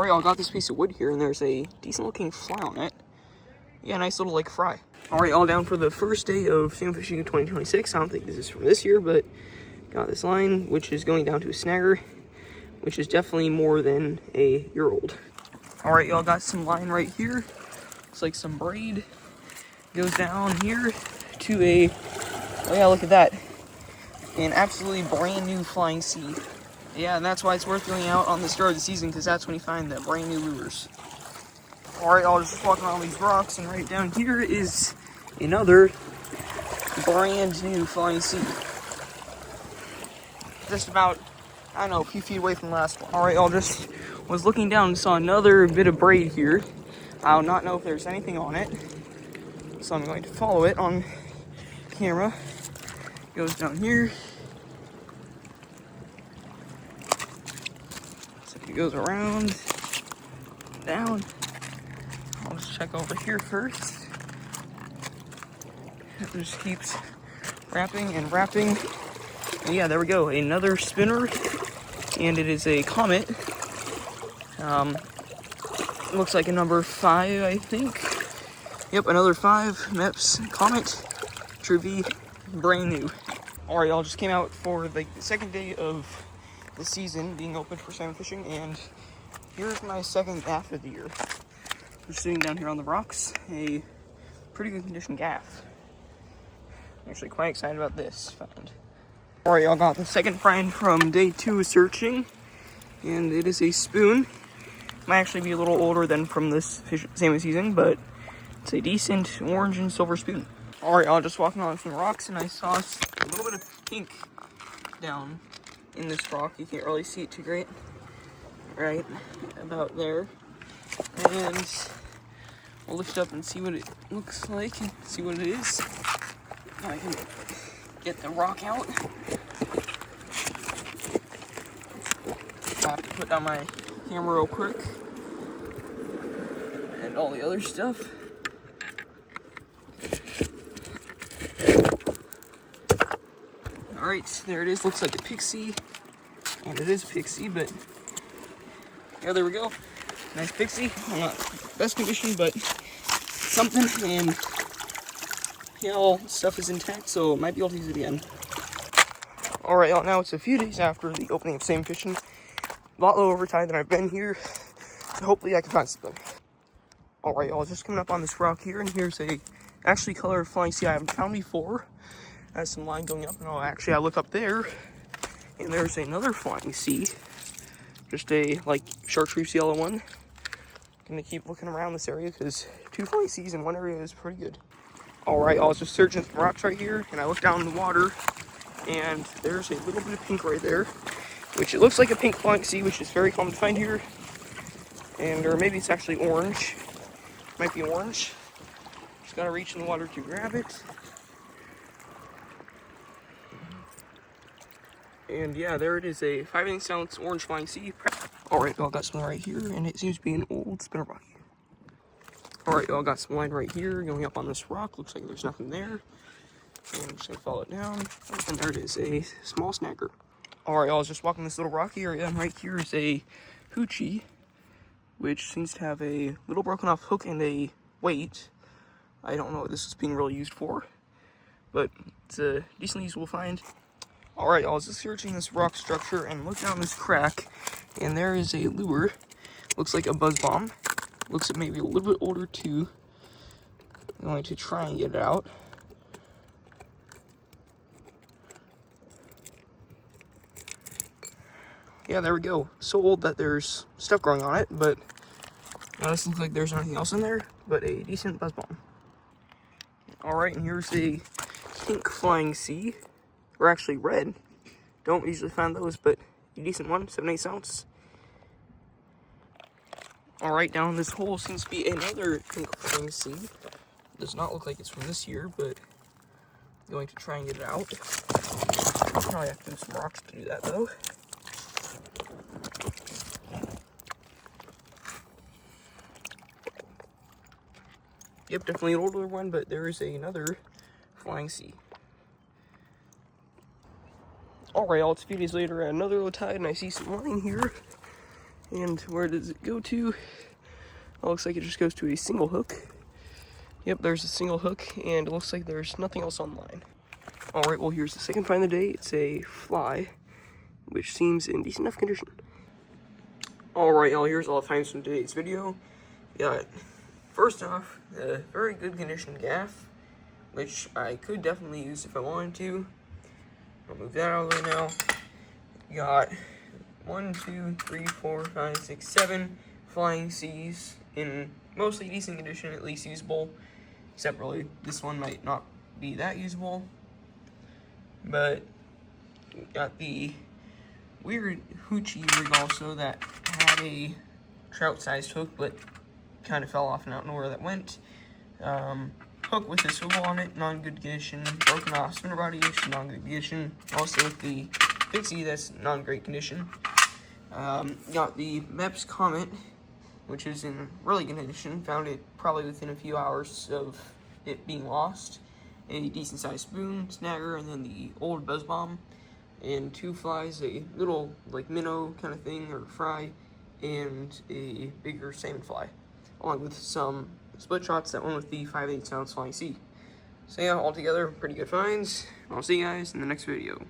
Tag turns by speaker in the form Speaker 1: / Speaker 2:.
Speaker 1: Alright, I got this piece of wood here, and there's a decent looking fly on it. Yeah, nice little like fry. Alright, all down for the first day of salmon fishing in 2026. I don't think this is from this year, but got this line, which is going down to a snagger, which is definitely more than a year old. Alright, y'all, got some line right here. Looks like some braid. Goes down here to a, oh yeah, look at that. An absolutely brand new flying sea. Yeah, and that's why it's worth going out on the start of the season, because that's when you find the brand new lures. Alright, I'll just walk around these rocks, and right down here is another brand new flying sea. Just about, I don't know, a few feet away from the last one. Alright, I just was looking down and saw another bit of braid here. I do not know if there's anything on it, so I'm going to follow it on camera. Goes down here. So it goes around, down. I'll just check over here first. It just keeps wrapping and wrapping. And yeah, there we go. Another spinner. And it is a comet. Looks like a number 5, I think. Yep, another 5 MEPS comet. True V, brand new. Alright, y'all, just came out for the second day of the season being open for salmon fishing, and here's my second gaff of the year. Just sitting down here on the rocks, a pretty good condition gaff. I'm actually quite excited about this find. Alright, y'all, got the second find from day 2 of searching, and it is a spoon. Might actually be a little older than from this salmon season, but it's a decent orange and silver spoon. Alright, I was just walking on some rocks, and I saw a little bit of pink down in this rock. You can't really see it too great. Right about there. And we'll lift up and see what it looks like and see what it is. Now I can get the rock out. I'll have to put down my camera real quick. And all the other stuff. Alright, there it is. Looks like a pixie. And it is a pixie, but yeah, there we go. Nice pixie. Not best condition, but something. And yeah, all stuff is intact, so might be able to use it again. Alright, y'all, now it's a few days after the opening of salmon fishing. A lot lower over tide than I've been here, so hopefully I can find something. Alright, y'all, just coming up on this rock here, and here's a actually colored flying sea I haven't found before. Has some line going up, and I look up there, and there's another flying sea. Just a, like, chartreuse yellow one. Gonna keep looking around this area, because 2 flying seas in one area is pretty good. Alright, I was just searching some rocks right here, and I looked down in the water, and there's a little bit of pink right there, which it looks like a pink flying sea, which is very common to find here. And, or maybe it's actually orange. Might be orange. Just gotta reach in the water to grab it. And yeah, there it is, a 5/8 ounce orange flying sea. Alright, y'all, got some right here, and it seems to be an old spinner rock. Alright, y'all, got some line right here, going up on this rock. Looks like there's nothing there. And I'm just gonna follow it down. And there it is, a small snagger. Alright, y'all, I was just walking this little rocky area, and right here is a hoochie, which seems to have a little broken off hook and a weight. I don't know what this is being really used for, but it's a decently usable find. Alright, I was just searching this rock structure and look down this crack, and there is a lure. Looks like a buzz bomb. Looks like maybe a little bit older too. I'm going to try and get it out. Yeah, there we go. So old that there's stuff growing on it, but this looks like there's nothing else in there, but a decent buzz bomb. Alright, and here's a pink flying sea. Or actually red. Don't usually find those, but a decent one, 7/8 ounce. Alright, down this hole seems to be another pink flying sea. Does not look like it's from this year, but I'm going to try and get it out. Probably have to do some rocks to do that, though. Yep, definitely an older one, but there is another flying sea. Alright, all, it's a few days later at another low tide, and I see some line here. And where does it go to? It looks like it just goes to a single hook. Yep, there's a single hook, and it looks like there's nothing else on line. Alright, well here's the second find of the day. It's a fly, which seems in decent enough condition. Alright, y'all, here's all the finds from today's video. Got, first off, a very good condition gaff, which I could definitely use if I wanted to. I'll move that out of the way now. Got 1, 2, 3, 4, 5, 6, 7 flying C's in mostly decent condition, at least usable. Except really, this one might not be that usable. But got the weird hoochie rig also that had a trout-sized hook, but kind of fell off and I don't know where that went. Hook with a swivel on it, non-good condition. Broken off spinner body, non-good condition. Also with the Pixie, that's non-great condition. Got the Mepps Comet, which is in really good condition. Found it probably within a few hours of it being lost. A decent sized spoon, snagger, and then the old buzz bomb. And 2 flies, a little like minnow kind of thing, or fry, and a bigger salmon fly. Along with some split shots that went with the 5/8 ounce flying C. So yeah, altogether, pretty good finds. I'll see you guys in the next video.